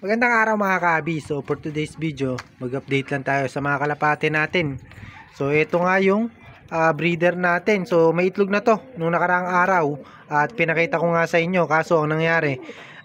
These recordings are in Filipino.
Magandang araw mga ka-abi. So for today's video, mag-update lang tayo sa mga kalapate natin. So ito nga yung breeder natin. So may itlog na to nung nakaraang araw at pinakita ko nga sa inyo. Kaso ang nangyari,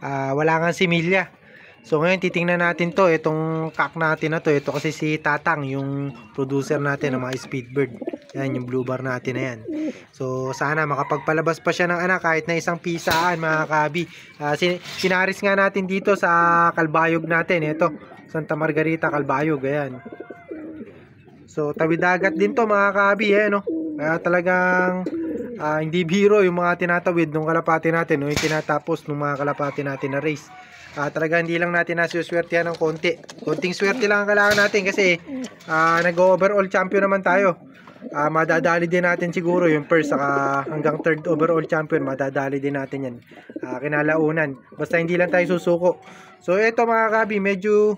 wala nga similya. So ngayon titingnan natin to, itong cock natin na to. Ito kasi si Tatang, yung producer natin ng mga speedbird. Yan yung blue bar natin na yan. So sana makapagpalabas pa siya ng anak kahit na isang pisaan mga kabi. Sinaris nga natin dito sa Kalbayog natin. Ito, Santa Margarita, Kalbayog. Ayan. So tawid dagat din to mga kabi. No? Kaya talagang hindi biro yung mga tinatawid ng kalapati natin. Yung tinatapos ng mga kalapati natin na race. Talaga hindi lang natin nasuswertehan ng konti. Konting swerte lang ang kailangan natin kasi nag-overall champion naman tayo. Madadali din natin siguro yung first saka hanggang third overall champion, madadali din natin yan kinalaunan, basta hindi lang tayo susuko. So eto mga kabi, medyo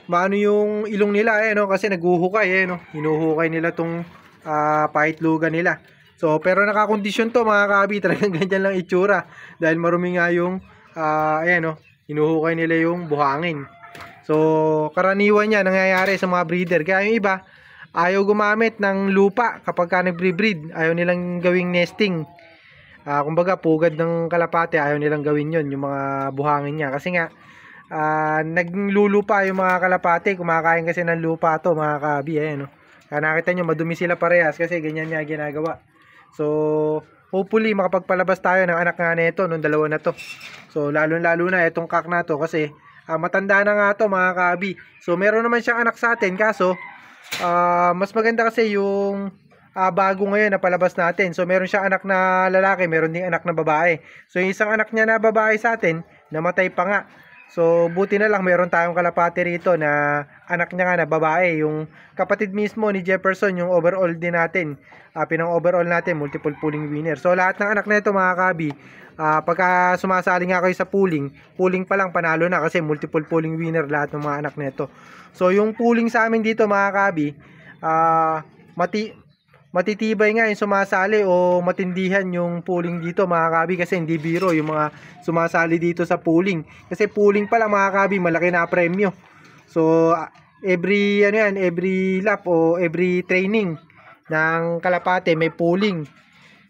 maano yung ilong nila no? Kasi naghuhukay no? Hinuhukay nila tong paitlugan nila. So pero nakakondisyon to mga kabi, talagang ganyan lang itsura dahil marumi nga yung no? Hinuhukay nila yung buhangin. So karaniwan yan nangyayari sa mga breeder, kaya yung iba ayaw gumamit ng lupa kapag ka nagbre-breed. Ayaw nilang gawing nesting. Kumbaga pugad ng kalapate, ayaw nilang gawin yon yung mga buhangin niya. Kasi nga naglulupa yung mga kalapate. Kumakain kasi ng lupa to mga kabi. No? Kaya nakita nyo madumi sila parehas kasi ganyan niya ginagawa. So hopefully makapagpalabas tayo ng anak nga nito nung dalawa na to. So lalo na itong cock na to kasi matanda na nga to mga kabi. So meron naman siyang anak sa atin, kaso mas maganda kasi yung bago ngayon na palabas natin. So meron siyang anak na lalaki, meron ding anak na babae. So yung isang anak niya na babae sa atin, namatay pa nga. So buti na lang meron tayong kalapate rito na anak niya nga na babae. Yung kapatid mismo ni Jefferson, yung overall din natin, pinang overall natin, multiple pooling winner. So lahat ng anak na ito mga kabi, pagka sumasali nga kayo sa pooling pa lang panalo na kasi multiple pooling winner lahat ng mga anak na ito. So yung pooling sa amin dito mga kabi, matitibay nga yung sumasali o matindihan yung pooling dito mga kabi, kasi hindi biro yung mga sumasali dito sa pooling. Kasi pooling pa lang mga kabi, malaki na premyo. So every every lap o every training ng kalapate may pooling.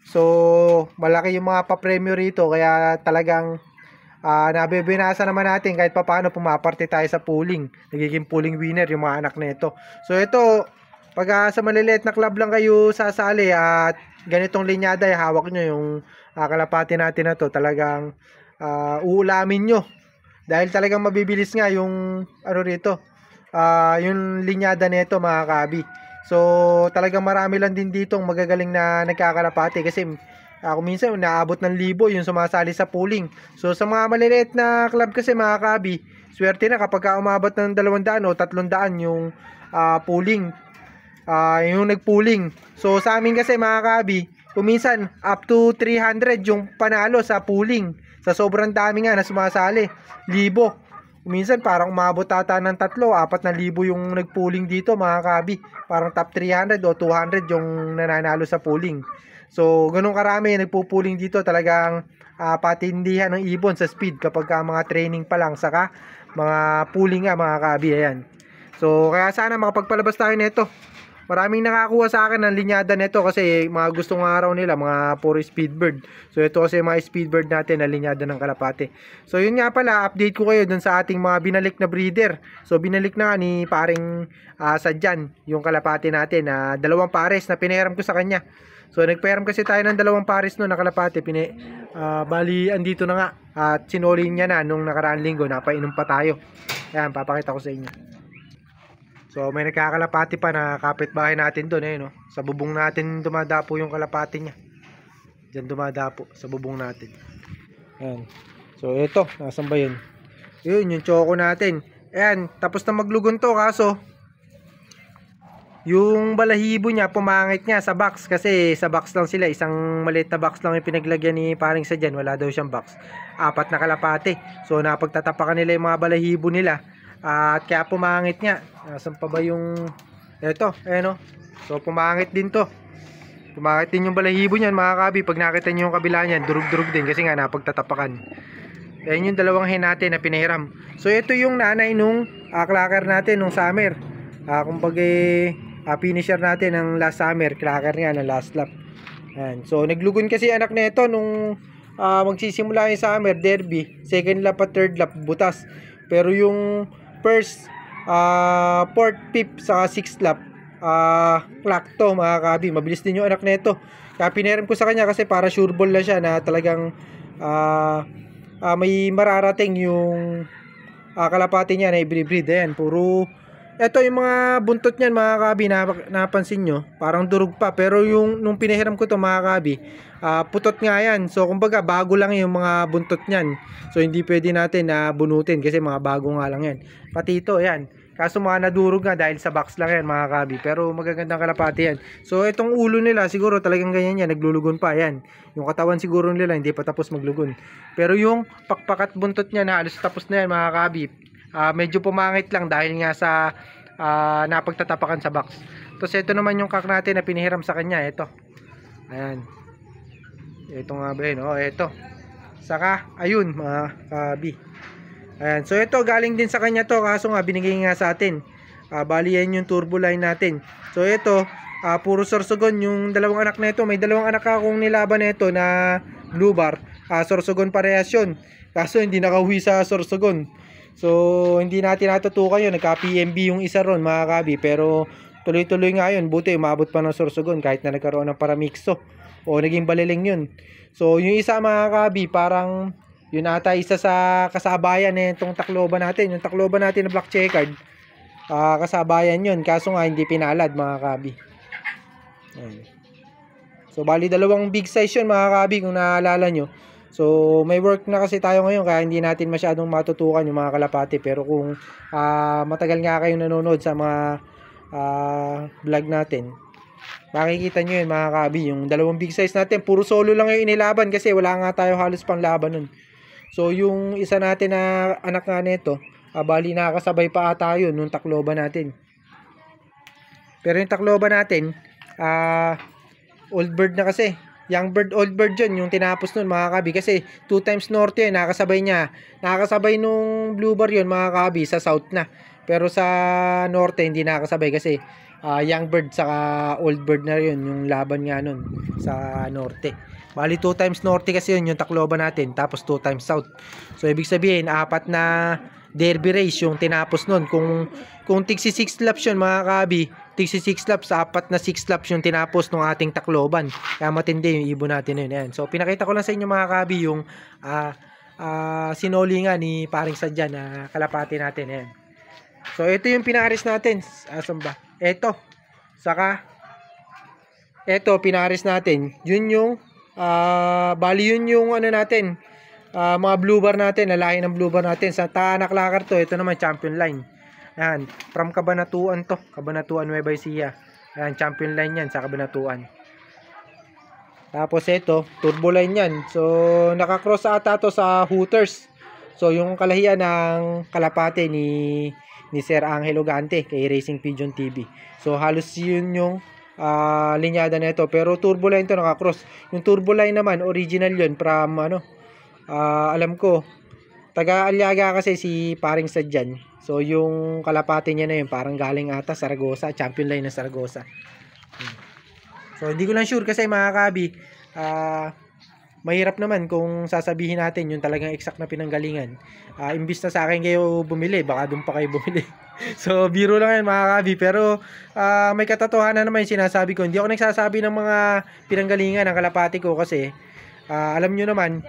So malaki yung mga papremyo rito, kaya talagang nabibinasa naman natin kahit papaano pumaparte tayo sa pooling. Nagiging pooling winner yung mga anak na ito. So ito, pag sa maliliit na club lang kayo sasali at ganitong linyada, hawak nyo yung kalapati natin na to, talagang uulamin nyo. Dahil talagang mabibilis nga yung rito, yung linyada nito mga kabi. So talagang marami lang din ditong magagaling na nagkakalapati kasi kung minsan naabot ng 1,000 yung sumasali sa pooling. So sa mga maliliit na club kasi mga kabi, swerte na kapag umabot ng 200 o 300 yung pooling, yung nagpooling. So sa amin kasi mga kabi, kung minsan up to 300 yung panalo sa pooling. Sa sobrang dami nga na sumasali, 1,000. Minsan parang umabot ata ng 3,000-4,000 yung nagpooling dito mga kabi. Parang top 300 o 200 yung nananalo sa pooling. So ganun karami nagpo-pooling dito, talagang patindihan ng ibon sa speed kapag mga training pa lang, saka mga pooling nga mga kabi. Ayan. So kaya sana makapagpalabas tayo nito. Maraming nakakuha sa akin ng linyada nito kasi mga gustong araw nila, mga puro speedbird. So ito kasi mga speedbird natin na linyada ng kalapate. So yun nga pala, update ko kayo dun sa ating mga binalik na breeder. So binalik na ni paring Sadyan yung kalapate natin na 2 pares na pinahiram ko sa kanya. So nagpahiram kasi tayo ng 2 pares no na kalapate. Bali andito na nga at sinuli niya na nung nakaraang linggo, napainom pa tayo. Ayan, papakita ko sa inyo. So may nagkakalapati pa na kapitbahay natin doon no? Sa bubong natin dumadapo yung kalapati niya. Diyan dumadapo sa bubong natin. Ayan. So ito, nasan ba yun? Yun, yung choco natin. Ayan, tapos na maglugon to, kaso yung balahibo niya pumangit niya sa box, kasi sa box lang sila, isang maliit na box lang yung pinaglagyan ni paring Sadyan, wala daw siyang box. 4 na kalapati. So napagtatapakan nila yung mga balahibo nila. At kaya pumangit nga. Nasaan pa ba yung eto, no? So pumangit din to. Pumangit din yung balahibo niyan mga kabi. Pag nakita niyo yung kabila niyan, durug-durug din kasi nga napagtatapakan. Ayan yung dalawang hen natin na pinahiram. So ito yung nanay nung clacker natin nung summer. Kumbaga finisher natin ng last summer, clacker nga ng last lap. Ayan. So naglugon kasi anak nito nung magsisimula yung summer derby, second lap at third lap butas. Pero yung first, fourth, fifth sa sixth lap clock to mga kabi. Mabilis din yung anak nito. Kaya pinahiram ko sa kanya kasi para sure ball na siya na talagang may mararating yung kalapati niya na i-breed. Ayan, puro ito yung mga buntot niyan mga kabi, napansin nyo parang durug pa, pero yung nung pinahiram ko to mga kabi, putot nga yan. So kumbaga bago lang yung mga buntot niyan, so hindi pwede natin na bunutin kasi mga bago nga lang yan. Pati ito yan, kaso mga nadurog nga dahil sa box lang yan mga kabi, pero magagandang kalapati yan. So itong ulo nila siguro talagang ganyan yan, naglulugon pa yan. Yung katawan siguro nila hindi pa tapos maglugon, pero yung pakpak at buntot niya na halos tapos na yan mga kabi. Medyo pumangit lang dahil nga sa napagtatapakan sa box. Tapos ito naman yung kak natin na pinihiram sa kanya. Ito, ayan, ito nga ba yun? Ito, saka ayun mga kabi, ayan. So ito galing din sa kanya to, kaso nga binigay nga sa atin. Bali yan yung turbo line natin. So ito puro sorsogon yung dalawang anak na ito. May dalawang anak akong nilaban na ito na blue bar, sorsogon parehas yun, kaso hindi nakauwi sa sorsogon. So hindi natin natutukan yun, nagka-PMB yung isa ron mga kabi, pero tuloy-tuloy nga yun. Buti umabot pa ng sorsogon kahit na nagkaroon ng paramixo o naging baliling yun. So yung isa mga kabi, parang yun ata isa sa kasabayan itong Tacloban natin. Yung Tacloban natin na black checkered, kasabayan yun, kaso nga hindi pinalad mga kabi. Ayan. So bali dalawang big size yun mga kabi kung naalala nyo. So may work na kasi tayo ngayon kaya hindi natin masyadong matutukan yung mga kalapati. Pero kung matagal nga kayong nanonood sa mga vlog natin, makikita nyo yun mga kabi. Yung dalawang big size natin, puro solo lang yung inilaban kasi wala nga tayo halos pang laban nun. So yung isa natin na anak nga nito, bali nakakasabay pa ata yun nung Tacloban natin. Pero yung Tacloban natin, old bird na kasi. Young bird, old bird yun, yung tinapos nun mga kabi. Kasi 2 times norte yun, nakakasabay niya. Nakakasabay nung blue bar yun mga kabi, sa south na. Pero sa norte hindi nakakasabay kasi young bird saka old bird na yun yung laban nga nun sa norte. Bali 2 times norte kasi yun yung Tacloban natin, tapos 2 times south. So ibig sabihin 4 na derby race yung tinapos nun. Kung tigsi 6 laps yun mga kabi, tigsi 6 laps, 4 na 6 laps yung tinapos ng ating Tacloban. Kaya matindi yung ibon natin yun. Ayan. So pinakita ko lang sa inyo mga kabi yung sinoli nga ni paring Sadya na kalapati natin. Ayan. So ito yung pinaris natin. Asan ba? Ito. Saka ito pinaris natin. Yun yung bali yun yung ano natin, mga blue bar natin, lalahi ng blue bar natin. Sa Tanak Lakar to, ito naman champion line. Ayan, from Cabanatuan to, Cabanatuan Nueva Ecija. Ayan, champion line yan sa Cabanatuan. Tapos ito, turbo line yan. So nakakross ata to sa Hooters. So yung kalahian ng kalapate ni Sir Angelo Gante kay Racing Pigeon TV. So halos yun yung linyada na ito. Pero turbo line to nakakross. Yung turbo line naman, original yun from alam ko, taga Aliaga kasi si paring Sadyan. So yung kalapate niya na yun parang galing ata Saragosa, champion line ng Saragosa. So hindi ko lang sure kasi mga kabi, mahirap naman kung sasabihin natin yung talagang exact na pinanggalingan. Imbis na sa akin kayo bumili, baka doon pa kayo bumili. So biro lang yan mga kabi, pero may katotohanan naman yung sinasabi ko. Hindi ako nagsasabi ng mga pinanggalingan ng kalapate ko kasi alam nyo naman,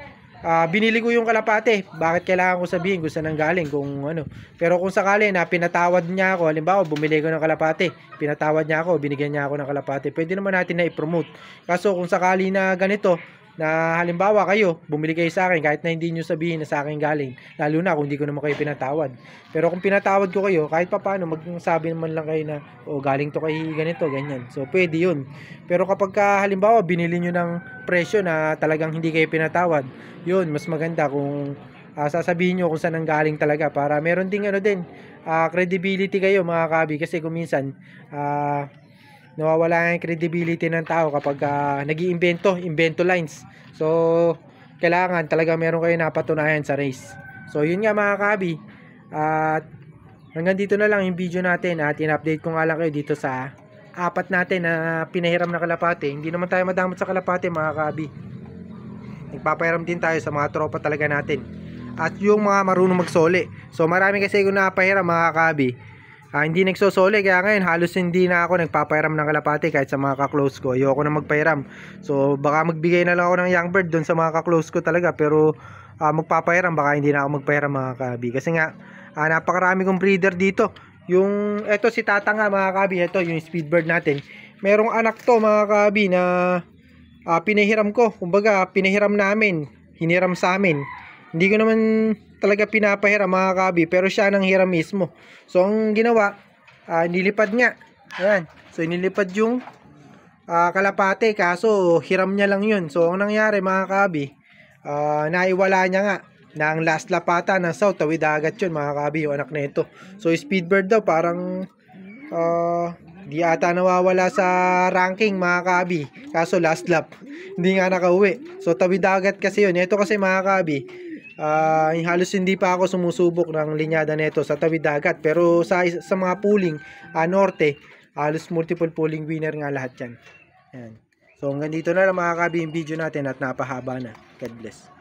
binili ko yung kalapate. Bakit kailangan ko sabihin kung saan nanggaling, kung ano. Pero kung sakali na pinatawad niya ako, halimbawa bumili ko ng kalapate, pinatawad niya ako, binigyan niya ako ng kalapate, pwede naman natin na i-promote. Kaso kung sakali na ganito, na halimbawa kayo, bumili kayo sa akin kahit na hindi nyo sabihin na sa akin galing, lalo na kung hindi ko naman kayo pinatawad. Pero kung pinatawad ko kayo, kahit pa paano, magsabi naman lang kayo na galing to kay ganito, ganyan. So pwede yun. Pero kapag halimbawa binili nyo ng presyo na talagang hindi kayo pinatawad, yun, mas maganda kung sasabihin nyo kung saan ang galing talaga, para meron ding credibility kayo mga kabi. Kasi kung minsan nawawala yung credibility ng tao kapag nag-iimbento lines. So kailangan talaga meron kayo napatunayan sa race. So yun nga mga kabi, at hanggang dito na lang yung video natin at in-update ko nga lang kayo dito sa apat natin na pinahiram na kalapate. Hindi naman tayo madamot sa kalapate mga kabi, nagpapahiram din tayo sa mga tropa talaga natin at yung mga marunong magsole. So marami kasi kung napahiram mga kabi, hindi nagsosole, kaya ngayon halos hindi na ako nagpapahiram ng kalapate kahit sa mga ka-close ko. Ayoko na magpahiram. So baka magbigay na lang ako ng young bird doon sa mga ka-close ko talaga, pero magpapahiram baka hindi na ako magpahiram mga kabi. Kasi nga napakarami kong breeder dito. Yung eto si Tata nga mga kabi, ito yung speedbird natin. Merong anak to mga kabi na pinahiram ko. Kumbaga pinahiram namin, hiniram sa amin. Hindi ko naman talaga pinapahiram mga kabi, pero siya nang hiram mismo. So ang ginawa, nilipad nga. Ayan. So nilipad yung kalapate, kaso hiram niya lang yun. So ang nangyari mga kabi, naiwala niya nga na ang last lapata ng South, tawid dagat yun mga kabi, yung anak na ito. So speedbird daw parang di ata nawawala sa ranking mga kabi, kaso last lap hindi nga nakauwi. So tawid dagat kasi yun. Ito kasi mga kabi, halos hindi pa ako sumusubok ng linyada nito sa tawid dagat, pero sa mga pooling norte, halos multiple pooling winner nga lahat yan. Ayan. So hanggang dito na lang mga kabi yung video natin at napahaba na. God bless.